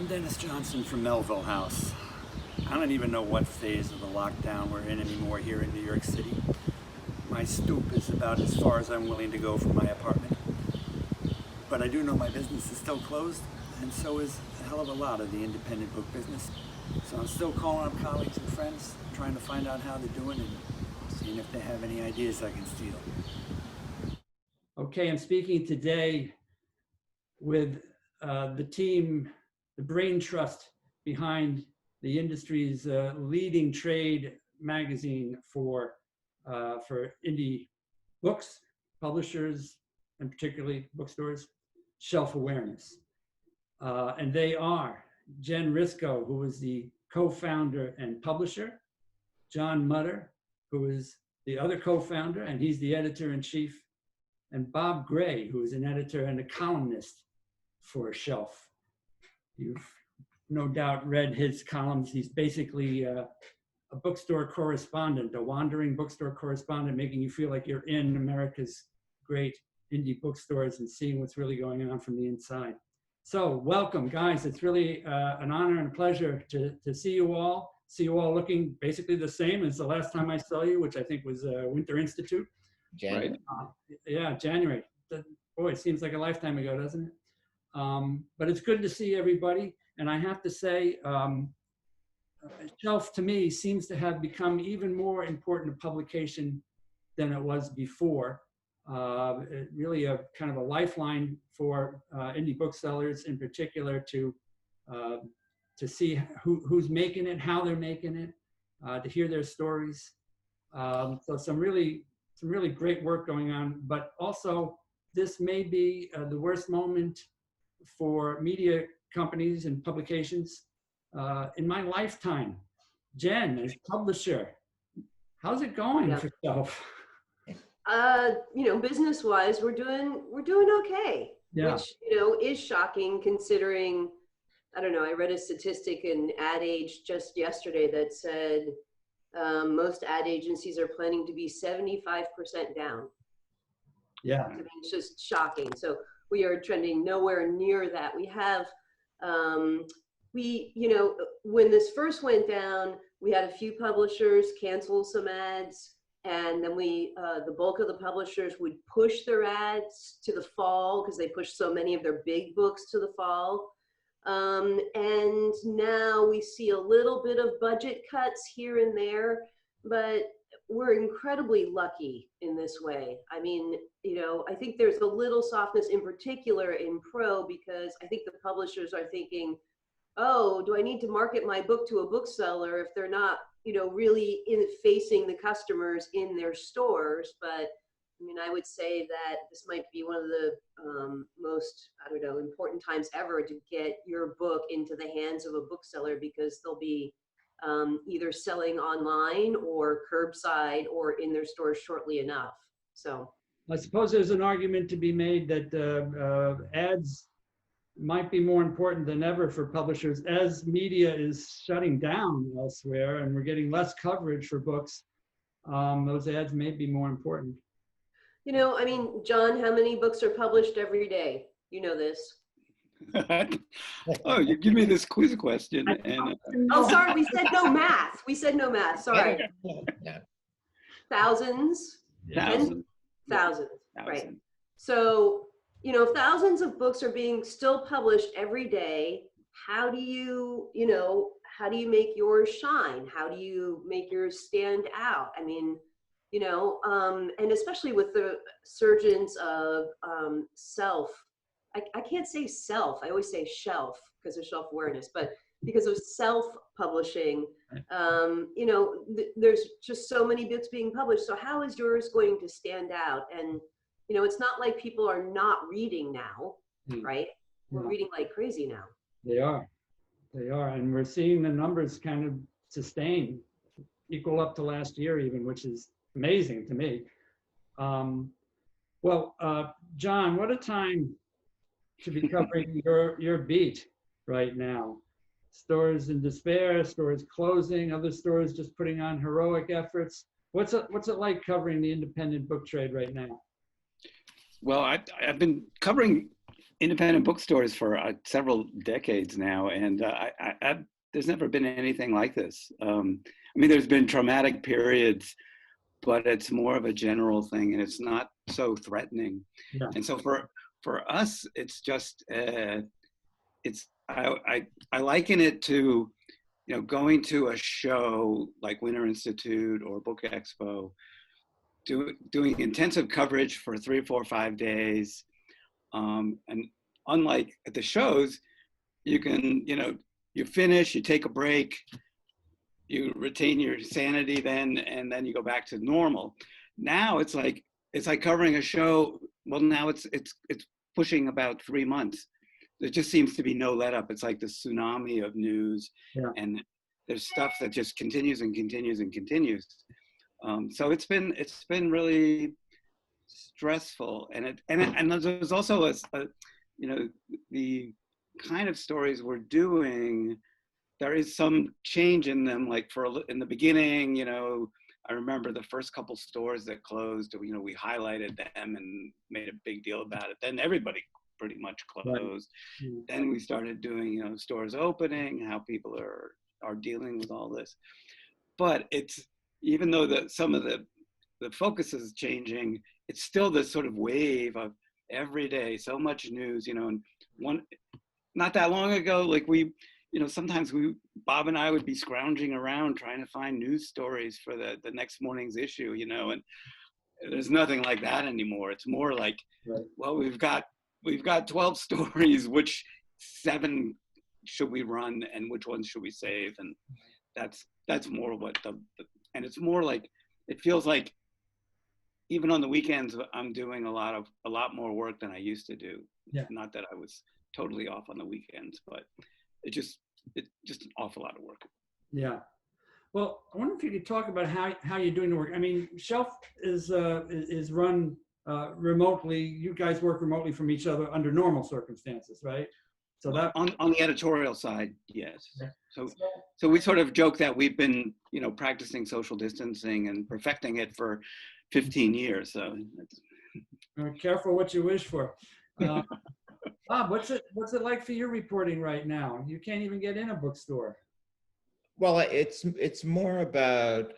I'm Dennis Johnson from Melville House. I don't even know what phase of the lockdown we're in anymore here in New York City. My stoop is about as far as I'm willing to go from my apartment. But I do know my business is still closed, and so is a hell of a lot of the independent book business. So I'm still calling up colleagues and friends, trying to find out how they're doing and seeing if they have any ideas I can steal. Okay, I'm speaking today with the team, the brain trust behind the industry's leading trade magazine for indie books, publishers, and particularly bookstores, Shelf Awareness. And they are Jenn Risko, who is the co-founder and publisher, John Mutter, who is the other co-founder, and he's the editor-in-chief, and Bob Gray, who is an editor and a columnist for Shelf. You've no doubt read his columns. He's basically a bookstore correspondent, a wandering bookstore correspondent, making you feel like you're in America's great indie bookstores and seeing what's really going on from the inside. So welcome, guys. It's really an honor and a pleasure to see you all looking basically the same as the last time I saw you, which I think was Winter Institute. January. Right? Yeah, January. Boy, it seems like a lifetime ago, doesn't it? But it's good to see everybody. And I have to say, Shelf to me seems to have become even more important a publication than it was before. Really a kind of a lifeline for indie booksellers in particular to see who's making it, how they're making it, to hear their stories. So some really great work going on, but also this may be the worst moment for media companies and publications in my lifetime. Jen, as publisher, how's it going for Shelf? Business-wise, we're doing okay, which, is shocking considering, I don't know, I read a statistic in Ad Age just yesterday that said most ad agencies are planning to be 75% down. Yeah. I mean, it's just shocking. So we are trending nowhere near that. We have, when this first went down, we had a few publishers cancel some ads, and then the bulk of the publishers would push their ads to the fall because they pushed so many of their big books to the fall. And now we see a little bit of budget cuts here and there, but we're incredibly lucky in this way. I mean, I think there's a little softness in particular in pro because I think the publishers are thinking, oh, do I need to market my book to a bookseller if they're not, really facing the customers in their stores? But I mean, I would say that this might be one of the most, important times ever to get your book into the hands of a bookseller because they'll be either selling online or curbside or in their stores shortly enough. So I suppose there's an argument to be made that ads might be more important than ever for publishers as media is shutting down elsewhere and we're getting less coverage for books. Those ads may be more important. I mean, John, how many books are published every day? You know this. Oh, you give me this quiz question. And, oh, sorry, we said no math. Sorry. Yeah. Thousands. Thousands. Right. So, thousands of books are being still published every day. How do you make yours shine? How do you make yours stand out? I mean, and especially with the surgence of self, I can't say self, I always say shelf because of shelf awareness, but because of self-publishing, there's just so many books being published. So how is yours going to stand out? And, it's not like people are not reading now, right? We're reading like crazy now. They are. And we're seeing the numbers kind of sustain, equal up to last year even, which is amazing to me. John, what a time to be covering your beat right now. Stores in despair, stores closing, other stores just putting on heroic efforts. What's it like covering the independent book trade right now? Well, I've been covering independent bookstores for several decades now, and there's never been anything like this. I mean, there's been traumatic periods, but it's more of a general thing, and it's not so threatening. Yeah. And so for us, it's just I liken it to, you know, going to a show like Winter Institute or Book Expo, doing intensive coverage for 3, 4, 5 days. And unlike at the shows, you can, you know, you finish, you take a break, you retain your sanity then, and then you go back to normal. Now it's like covering a show. Well, now it's pushing about 3 months. There just seems to be no let up. It's like the tsunami of news, Yeah. and there's stuff that just continues and continues and continues. So it's been really stressful, and there's also a you know, the kind of stories we're doing, there is some change in them. Like in the beginning, you know, I remember the first couple stores that closed, you know, we highlighted them and made a big deal about it. Then everybody pretty much closed. Right. Then we started doing, you know, stores opening, how people are dealing with all this. But it's, even though some of the focus is changing, it's still this sort of wave of every day, so much news, you know. And not that long ago, like you know, sometimes Bob and I would be scrounging around trying to find news stories for the next morning's issue, you know, and there's nothing like that anymore. It's more like, Right. well, we've got 12 stories, which 7 should we run and which ones should we save? And that's more what and it's more like, it feels like even on the weekends, I'm doing a lot more work than I used to do. Yeah. Not that I was totally off on the weekends, but it's just an awful lot of work. Yeah. Well, I wonder if you could talk about how you're doing the work. I mean, Shelf is run remotely. You guys work remotely from each other under normal circumstances, right? So that on the editorial side, yes. Yeah. So we sort of joke that we've been, you know, practicing social distancing and perfecting it for 15 years. So careful what you wish for. Bob, what's it like for your reporting right now? You can't even get in a bookstore. Well, it's more about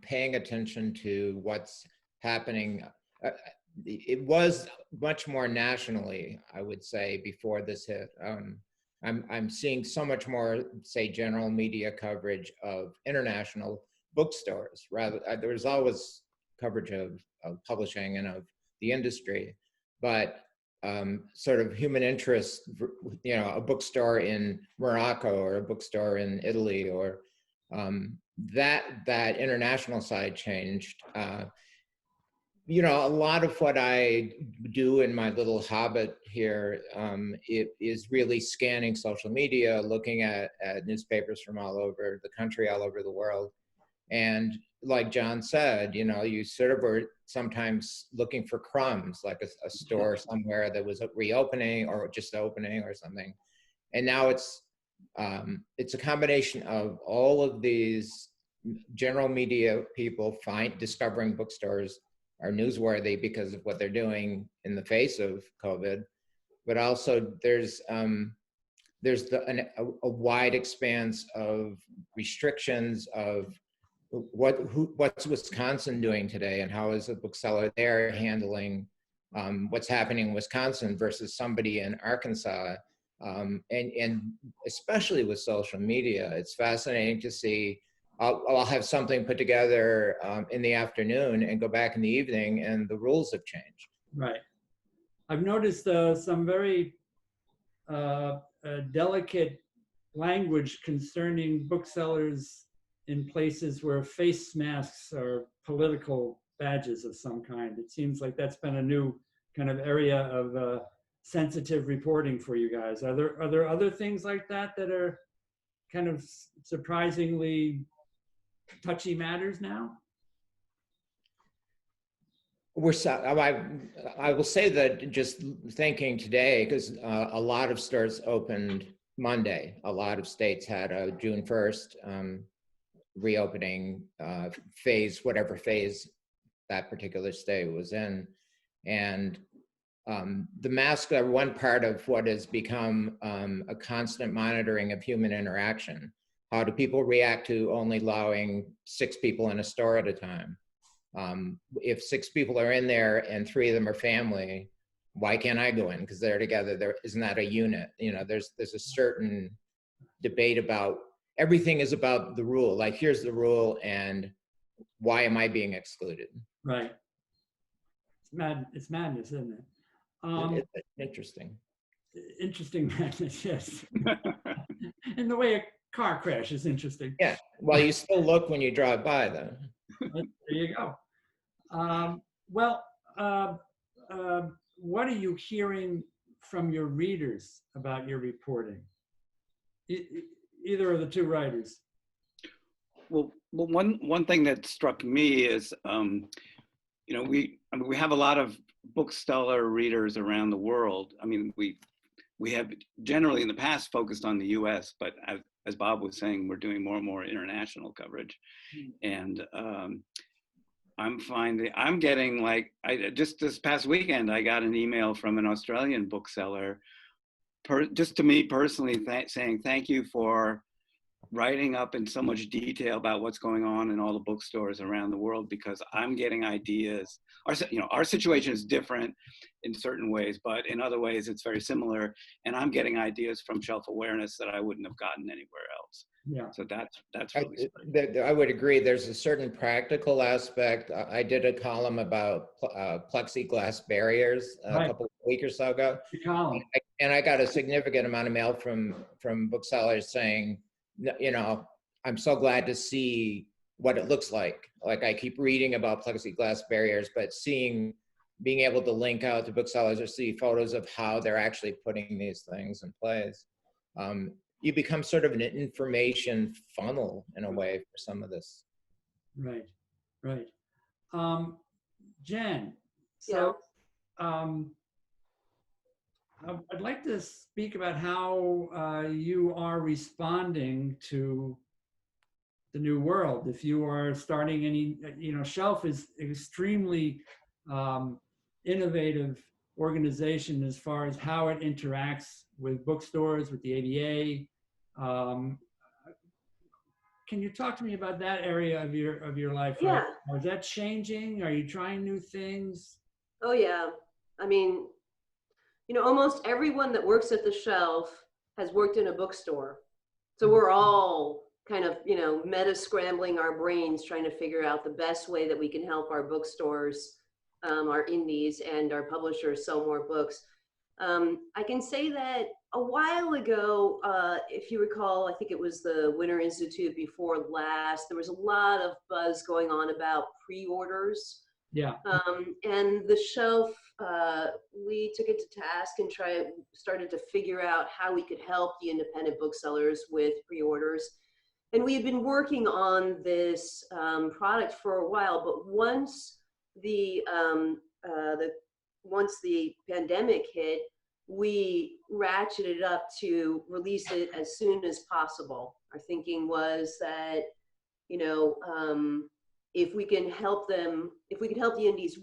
paying attention to what's happening. It was much more nationally, I would say, before this hit. I'm seeing so much more, say, general media coverage of international bookstores. There's always coverage of publishing and of the industry, but sort of human interest, you know, a bookstore in Morocco or a bookstore in Italy, or that international side changed. You know, a lot of what I do in my little hobbit here, it is really scanning social media, looking at newspapers from all over the country, all over the world. And like John said, you know, you sort of were sometimes looking for crumbs, like a store somewhere that was reopening or just opening or something. And now it's a combination of all of these general media people discovering bookstores are newsworthy because of what they're doing in the face of COVID, but also there's a wide expanse of restrictions of what's Wisconsin doing today, and how is a bookseller there handling what's happening in Wisconsin versus somebody in Arkansas, and especially with social media, it's fascinating to see. I'll have something put together in the afternoon and go back in the evening, and the rules have changed. Right. I've noticed some very delicate language concerning booksellers in places where face masks are political badges of some kind. It seems like that's been a new kind of area of sensitive reporting for you guys. Are there other things like that are kind of surprisingly touchy matters now? I will say that just thinking today, because a lot of stores opened Monday. A lot of states had a June 1st reopening phase, whatever phase that particular state was in. And The masks are one part of what has become a constant monitoring of human interaction. How do people react to only allowing 6 people in a store at a time? If 6 people are in there and 3 of them are family, why can't I go in? Because they're together. There isn't that a unit? You know, there's a certain debate about everything is about the rule. Like, here's the rule, and why am I being excluded? Right. It's madness, isn't it? It's interesting. Interesting madness, yes. And the way a car crash is interesting. Yeah. Well, you still look when you drive by, though. There you go. What are you hearing from your readers about your reporting? Either of the 2 writers. Well, one thing that struck me is, you know, we have a lot of bookseller readers around the world. I mean, we have generally in the past focused on the U.S., but as Bob was saying, we're doing more and more international coverage, and I'm getting, like, just this past weekend, I got an email from an Australian bookseller, just to me personally, saying thank you for writing up in so much detail about what's going on in all the bookstores around the world, because I'm getting ideas. Our situation is different in certain ways, but in other ways it's very similar. And I'm getting ideas from shelf awareness that I wouldn't have gotten anywhere else. Yeah. So that's really spreading. I would agree. There's a certain practical aspect. I did a column about plexiglass barriers a couple of weeks or so ago. And I got a significant amount of mail from booksellers saying, you know, I'm so glad to see what it looks like. Like, I keep reading about plexiglass barriers, but being able to link out to booksellers or see photos of how they're actually putting these things in place. You become sort of an information funnel in a way for some of this. Right. Jen, Yeah. I'd like to speak about how you are responding to the new world. If you are starting any, Shelf is extremely innovative organization as far as how it interacts with bookstores, with the ABA. Can you talk to me about that area of your life? Yeah. Right now? Is that changing? Are you trying new things? Oh yeah. I mean, almost everyone that works at the Shelf has worked in a bookstore. So we're all kind of, meta scrambling our brains, trying to figure out the best way that we can help our bookstores, our indies and our publishers sell more books. I can say that a while ago, if you recall, I think it was the Winter Institute before last, there was a lot of buzz going on about pre-orders. Yeah. And the Shelf, we took it to task and started to figure out how we could help the independent booksellers with pre-orders. And we had been working on this product for a while, but once the pandemic hit, we ratcheted up to release it as soon as possible. Our thinking was that, if we can help the indies,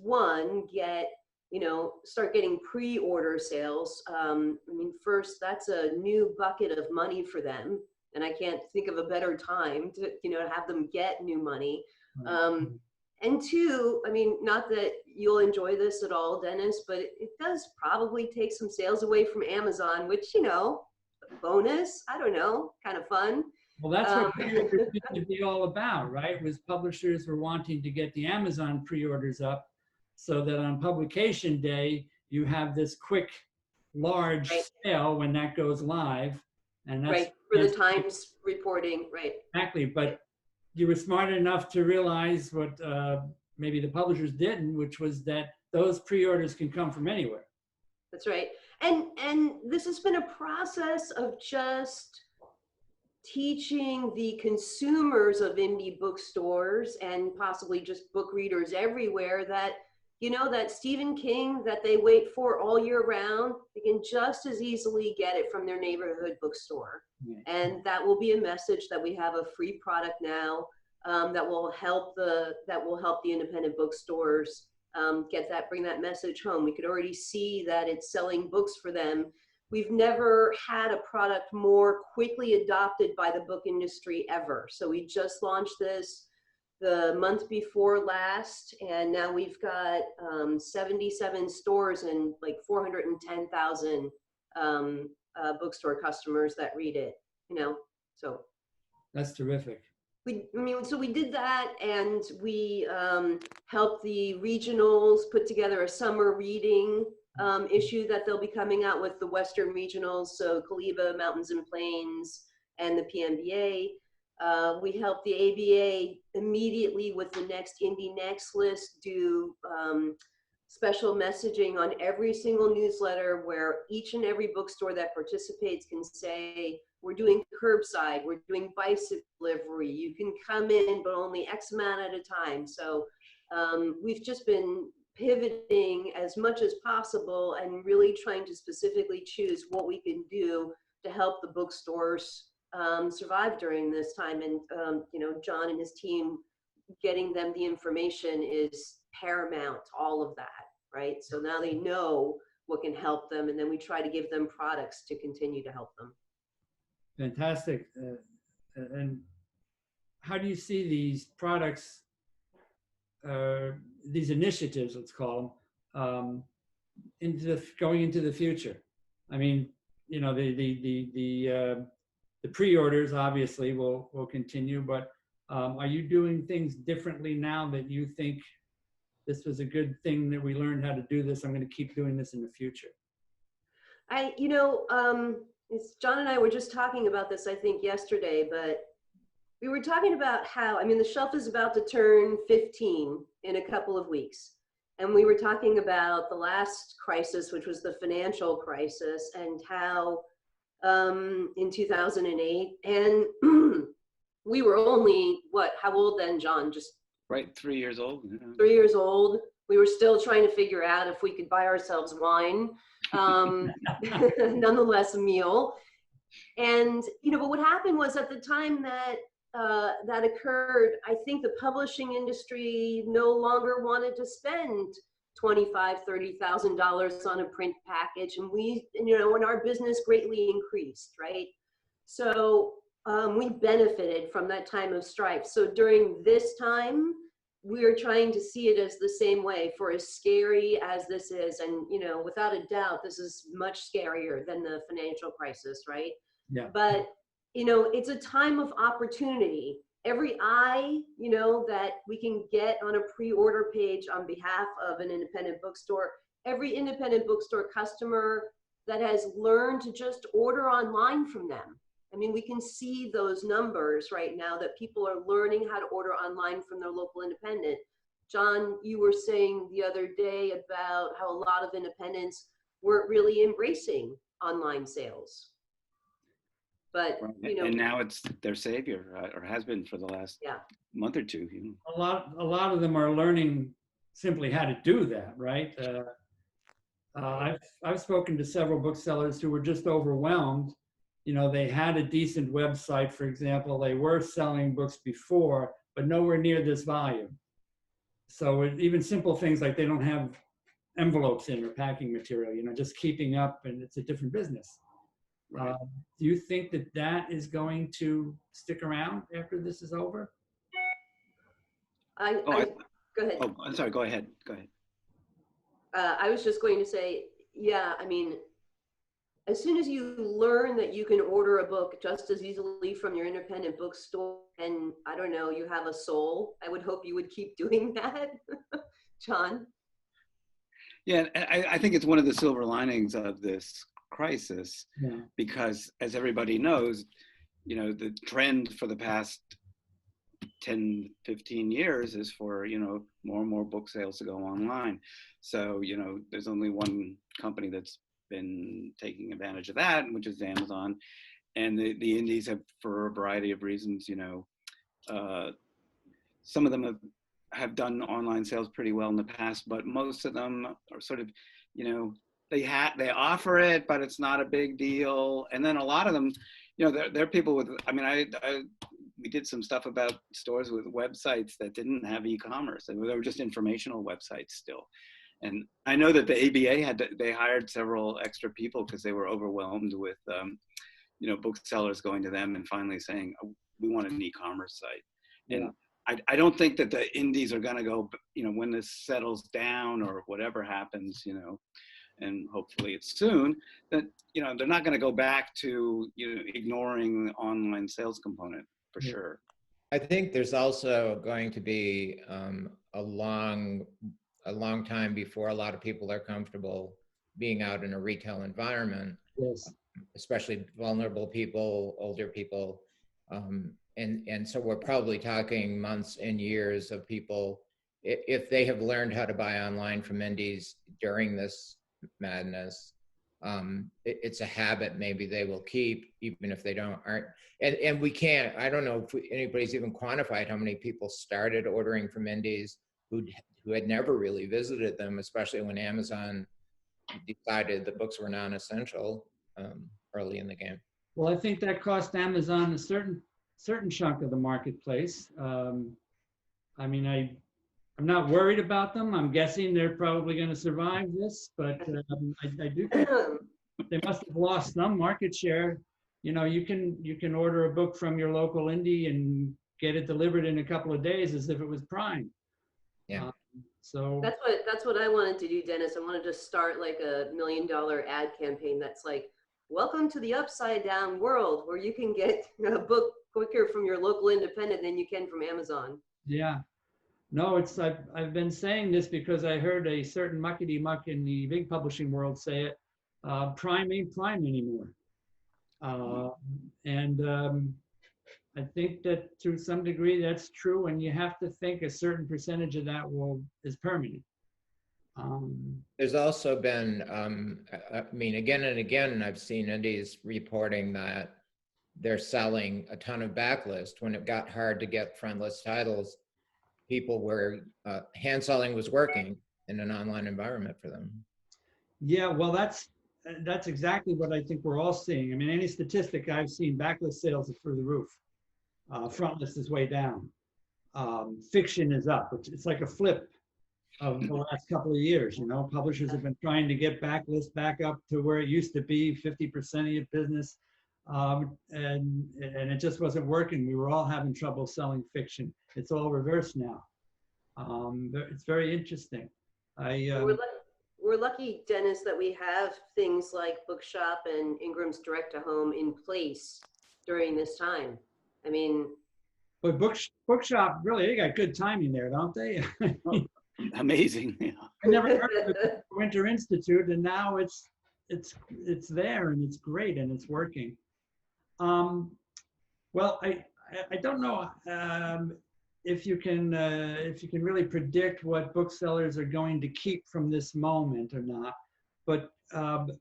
start getting pre-order sales. First, that's a new bucket of money for them. And I can't think of a better time to, have them get new money. And 2, not that you'll enjoy this at all, Dennis, but it does probably take some sales away from Amazon, which, bonus, I don't know, kind of fun. Well, that's what pre-orders used to be all about, right? Was publishers were wanting to get the Amazon pre-orders up so that on publication day, you have this quick, large sale when that goes live. And that's right, for the Times reporting, right. Exactly, but you were smart enough to realize what maybe the publishers didn't, which was that those pre-orders can come from anywhere. That's right. And this has been a process of just teaching the consumers of indie bookstores and possibly just book readers everywhere that, that Stephen King that they wait for all year round, they can just as easily get it from their neighborhood bookstore. And that will be a message that we have a free product now that will help the independent bookstores bring that message home. We could already see that it's selling books for them. We've never had a product more quickly adopted by the book industry ever. So we just launched this the month before last, and now we've got 77 stores and like 410,000 bookstore customers that read it, so. That's terrific. So we did that, and we helped the regionals put together a summer reading issue that they'll be coming out with, the Western regionals, so Kaliba, Mountains and Plains, and the PMBA. We helped the ABA immediately with the next Indie Next list do special messaging on every single newsletter, where each and every bookstore that participates can say, we're doing curbside, we're doing bicycle delivery, you can come in, but only X amount at a time. So we've just been pivoting as much as possible and really trying to specifically choose what we can do to help the bookstores survive during this time. And John and his team, getting them the information is paramount, all of that, right? So now they know what can help them, and then we try to give them products to continue to help them. Fantastic. And how do you see these products, these initiatives, let's call them, going into the future? I mean, the pre-orders obviously will continue, but are you doing things differently now that you think this was a good thing that we learned how to do this, I'm going to keep doing this in the future? John and I were just talking about this, I think, yesterday, but we were talking about how, the shelf is about to turn 15 in a couple of weeks. And we were talking about the last crisis, which was the financial crisis, and how in 2008, and we were only, how old then, John? Just Right, 3 years old. 3 years old. We were still trying to figure out if we could buy ourselves wine, nonetheless a meal. And, but what happened was, at the time that that occurred, I think the publishing industry no longer wanted to spend $25,000, $30,000 on a print package. And and our business greatly increased, right? So we benefited from that time of strife. So during this time, we're trying to see it as the same way. For as scary as this is, and without a doubt, this is much scarier than the financial crisis, right? Yeah. But it's a time of opportunity. Every eye, that we can get on a pre-order page on behalf of an independent bookstore, every independent bookstore customer that has learned to just order online from them. We can see those numbers right now, that people are learning how to order online from their local independent. John, you were saying the other day about how a lot of independents weren't really embracing online sales. But, and now it's their savior, or has been for the last month or two. A lot of them are learning simply how to do that, right? I've spoken to several booksellers who were just overwhelmed. They had a decent website, for example. They were selling books before, but nowhere near this volume. So even simple things like they don't have envelopes in or packing material, just keeping up, and it's a different business. Right. Do you think that is going to stick around after this is over? Go ahead. Oh, I'm sorry. Go ahead. I was just going to say, as soon as you learn that you can order a book just as easily from your independent bookstore, and you have a soul, I would hope you would keep doing that. John? Yeah, I think it's one of the silver linings of this crisis, because as everybody knows, the trend for the past 10, 15 years is for, more and more book sales to go online. So, there's only one company that's been taking advantage of that, which is Amazon. And the indies have, for a variety of reasons, some of them have done online sales pretty well in the past, but most of them are sort of, they offer it, but it's not a big deal. And then a lot of them, they're people with, we did some stuff about stores with websites that didn't have e-commerce, and they were just informational websites still. And I know that the ABA they hired several extra people because they were overwhelmed with, booksellers going to them and finally saying, oh, we want an e-commerce site. And I don't think that the indies are going to go, when this settles down or whatever happens, and hopefully it's soon, that, they're not going to go back to, ignoring the online sales component for sure. I think there's also going to be a long time before a lot of people are comfortable being out in a retail environment. Yes. Especially vulnerable people, older people. And so we're probably talking months and years of people, if they have learned how to buy online from indies during this madness, it's a habit maybe they will keep, even if they aren't. And we can't, I don't know if anybody's even quantified how many people started ordering from indies who had never really visited them, especially when Amazon decided the books were non-essential early in the game. Well, I think that cost Amazon a certain chunk of the marketplace. I mean, I'm not worried about them. I'm guessing they're probably going to survive this, but I do think they must have lost some market share. You can order a book from your local indie and get it delivered in a couple of days as if it was Prime. Yeah. So that's what I wanted to do, Dennis. I wanted to start like $1 million ad campaign that's like, welcome to the upside down world where you can get a book quicker from your local independent than you can from Amazon. yeah. No, I've been saying this because I heard a certain muckety muck in the big publishing world say it. Prime ain't Prime anymore. I think that to some degree that's true, and you have to think a certain percentage of that is permanent. There's also been, I mean, again and again, I've seen indies reporting that they're selling a ton of backlist. When it got hard to get friendless titles, people were, hand selling was working in an online environment for them. Yeah, well, that's exactly what I think we're all seeing. I mean, any statistic I've seen, backlist sales are through the roof. Frontlist is way down. Fiction is up. It's like a flip of the last couple of years. Publishers have been trying to get backlist back up to where it used to be, 50% of your business, and it just wasn't working. We were all having trouble selling fiction. It's all reversed now. It's very interesting. We're lucky, Dennis, that we have things like Bookshop and Ingram's Direct to Home in place during this time. I mean, but Bookshop, really, they got good timing there, don't they? Amazing. Yeah. I never heard of the Winter Institute, and now it's there, and it's great, and it's working. Well, I don't know if you can really predict what booksellers are going to keep from this moment or not, but can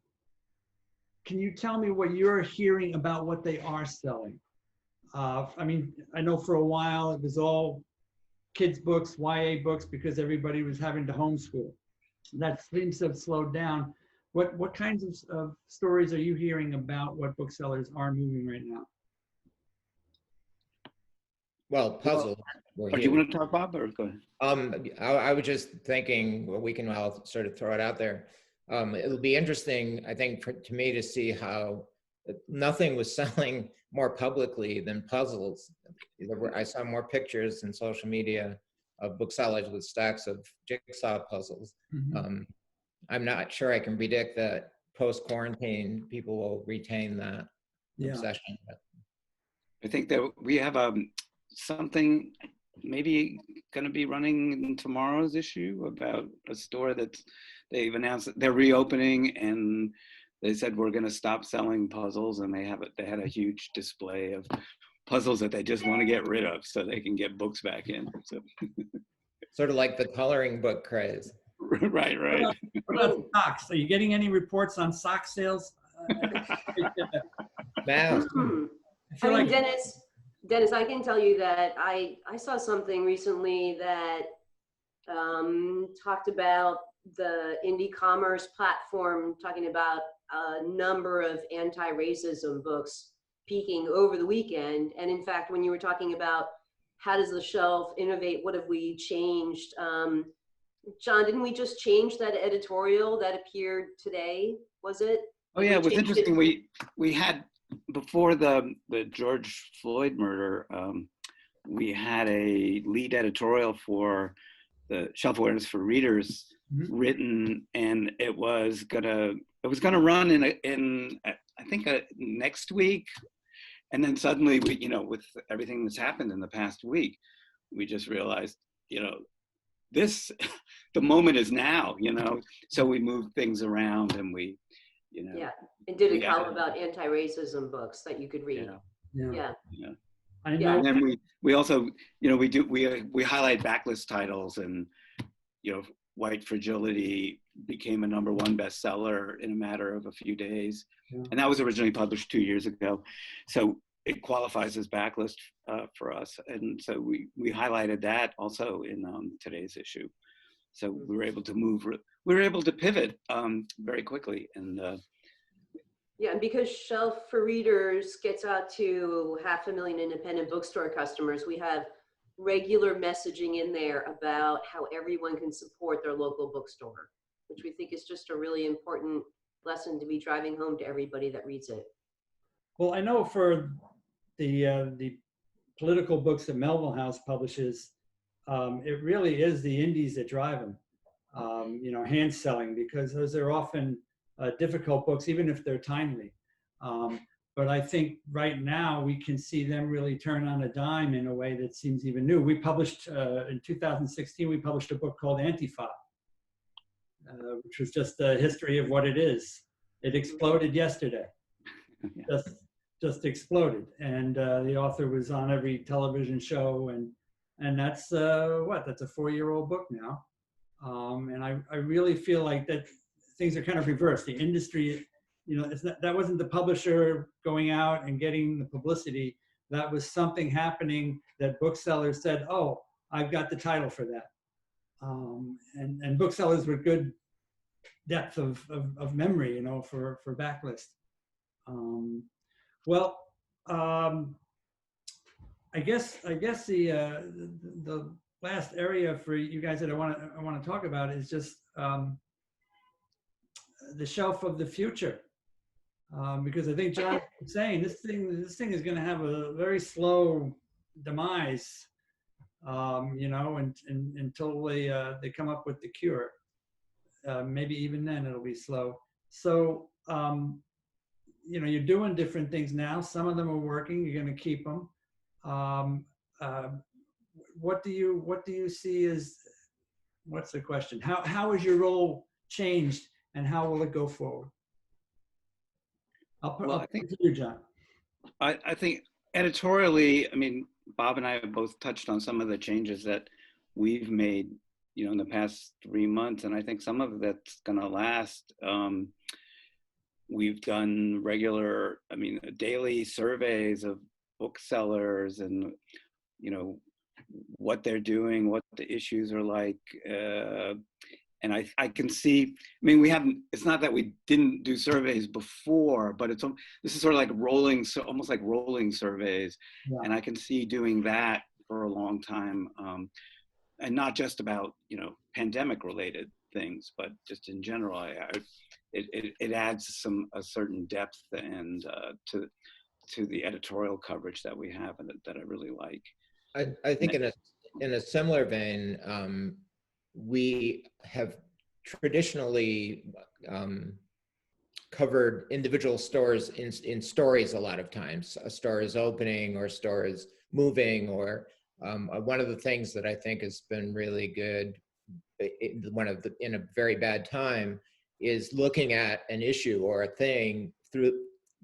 you tell me what you're hearing about what they are selling? I mean, I know for a while it was all kids books, YA books, because everybody was having to homeschool. That seems to have slowed down. What kinds of stories are you hearing about what booksellers are moving right now? Well, puzzles. Do you want to talk, Bob, or go ahead? I was just thinking, well, we can all sort of throw it out there. It'll be interesting, I think, to me to see how nothing was selling more publicly than puzzles. I saw more pictures in social media of booksellers with stacks of jigsaw puzzles. Mm-hmm. I'm not sure I can predict that post-quarantine people will retain that obsession. I think that we have something maybe going to be running in tomorrow's issue about a store that they've announced that they're reopening, and they said we're going to stop selling puzzles, and they had a huge display of puzzles that they just want to get rid of so they can get books back in. So sort of like the coloring book craze. Right. What about socks? Are you getting any reports on sock sales? Now, I mean, Dennis, I can tell you that I saw something recently that talked about the indie commerce platform talking about a number of anti-racism books peaking over the weekend. And in fact, when you were talking about how does the shelf innovate, what have we changed? John, didn't we just change that editorial that appeared today? Was it? Oh yeah, it was changed interesting. We had before the George Floyd murder, we had a lead editorial for the Shelf Awareness for Readers written, and it was gonna run in I think next week, and then suddenly we, you know, with everything that's happened in the past week, we just realized, you know, this the moment is now, you know, so we moved things around and we, you know, yeah, and did a column about anti-racism books that you could read. Yeah. I know. And then we also, you know, we highlight backlist titles, and you know, White Fragility became a #1 bestseller in a matter of a few days, and that was originally published 2 years ago, so it qualifies as backlist for us, and so we highlighted that also in today's issue. So we were able to pivot very quickly, and yeah, and because Shelf for Readers gets out to 500,000 independent bookstore customers, we have regular messaging in there about how everyone can support their local bookstore, which we think is just a really important lesson to be driving home to everybody that reads it. Well, I know for the political books that Melville House publishes, it really is the indies that drive them. You know, hand selling, because those are often difficult books, even if they're timely. But I think right now we can see them really turn on a dime in a way that seems even new. We published, in 2016, we published a book called Antifa, which was just a history of what it is. It exploded yesterday, just exploded. And the author was on every television show, and that's that's a 4-year-old book now. And I really feel like that things are kind of reversed. The industry, you know, that wasn't the publisher going out and getting the publicity. That was something happening that booksellers said, oh, I've got the title for that. And booksellers with good depth of memory, you know, for backlist. I guess the last area for you guys that I want to talk about is just the shelf of the future, because I think John was saying this thing is going to have a very slow demise, you know, until they come up with the cure. Maybe even then it'll be slow. So you know, you're doing different things now. Some of them are working. You're going to keep them. What do you see as, what's the question? How has your role changed, and how will it go forward? I'll put it to you, John. I think editorially, I mean, Bob and I have both touched on some of the changes that we've made, you know, in the past 3 months, and I think some of that's going to last. We've done regular, I mean, daily surveys of booksellers, and you know, what they're doing, what the issues are like, and I can see, I mean, we haven't, it's not that we didn't do surveys before, but this is sort of like rolling, so almost like rolling surveys. Yeah. And I can see doing that for a long time, and not just about, you know, pandemic related things, but just in general. It adds a certain depth and to the editorial coverage that we have, and that I really like. I think in a similar vein, we have traditionally covered individual stores in stories a lot of times. A store is opening, or a store is moving, or one of the things that I think has been really good, in a very bad time, is looking at an issue or a thing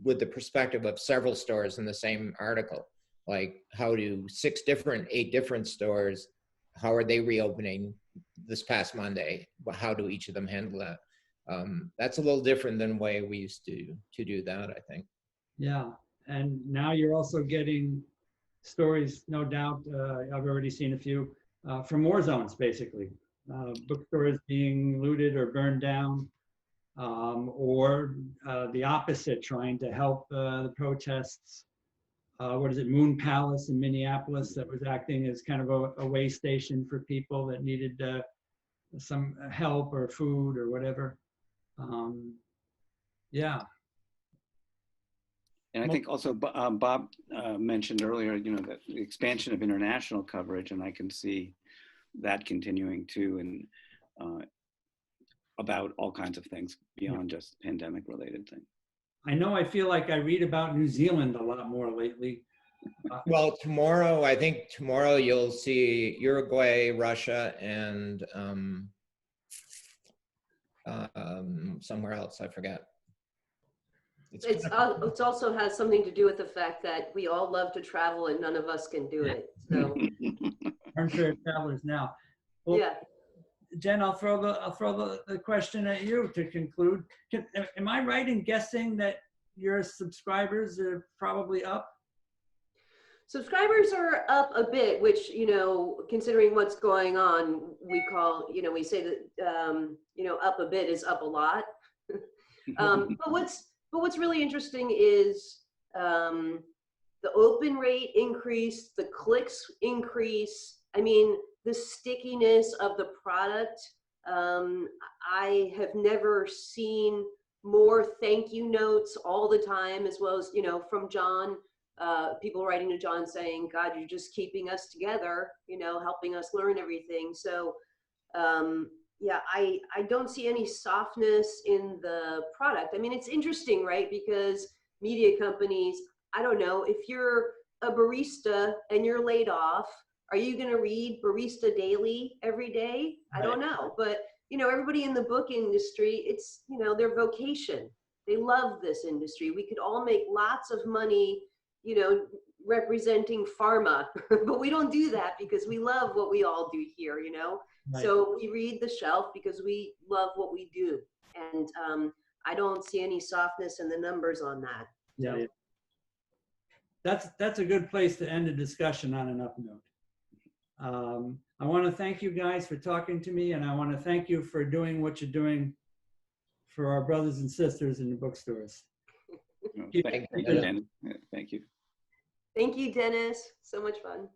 with the perspective of several stores in the same article. Like, how do 8 different stores, how are they reopening this past Monday? How do each of them handle that? That's a little different than the way we used to do that, I think. Yeah, and now you're also getting stories, no doubt, I've already seen a few, from war zones, basically. Bookstores being looted or burned down, or the opposite, trying to help the protests. what is it, Moon Palace in Minneapolis that was acting as kind of a way station for people that needed some help or food or whatever. Yeah. And I think also Bob mentioned earlier, you know, that the expansion of international coverage, and I can see that continuing too, and about all kinds of things beyond just pandemic related things. I know I feel like I read about New Zealand a lot more lately. Well, tomorrow, I think tomorrow you'll see Uruguay, Russia, and somewhere else, I forget. It's also has something to do with the fact that we all love to travel and none of us can do it. So Armchair travelers now. Well, yeah. Jen, I'll throw the question at you to conclude. Am I right in guessing that your subscribers are probably up? Subscribers are up a bit, which, you know, considering what's going on, we call, you know, we say that, you know, up a bit is up a lot. But what's really interesting is the open rate increase, the clicks increase. I mean, the stickiness of the product. I have never seen more thank you notes all the time, as well as, you know, from John, people writing to John saying, God, you're just keeping us together, you know, helping us learn everything. So yeah, I don't see any softness in the product. I mean, it's interesting, right? Because media companies, I don't know, if you're a barista and you're laid off, are you going to read Barista Daily every day? I don't know. But, you know, everybody in the book industry, it's, you know, their vocation. They love this industry. We could all make lots of money, you know, representing pharma, but we don't do that because we love what we all do here, you know? Right. So we read the shelf because we love what we do. And I don't see any softness in the numbers on that. Yeah, so. Yeah. That's a good place to end a discussion on an up note. I want to thank you guys for talking to me, and I want to thank you for doing what you're doing for our brothers and sisters in the bookstores. Thank you, Dennis. Thank you. Thank you, Dennis. So much fun.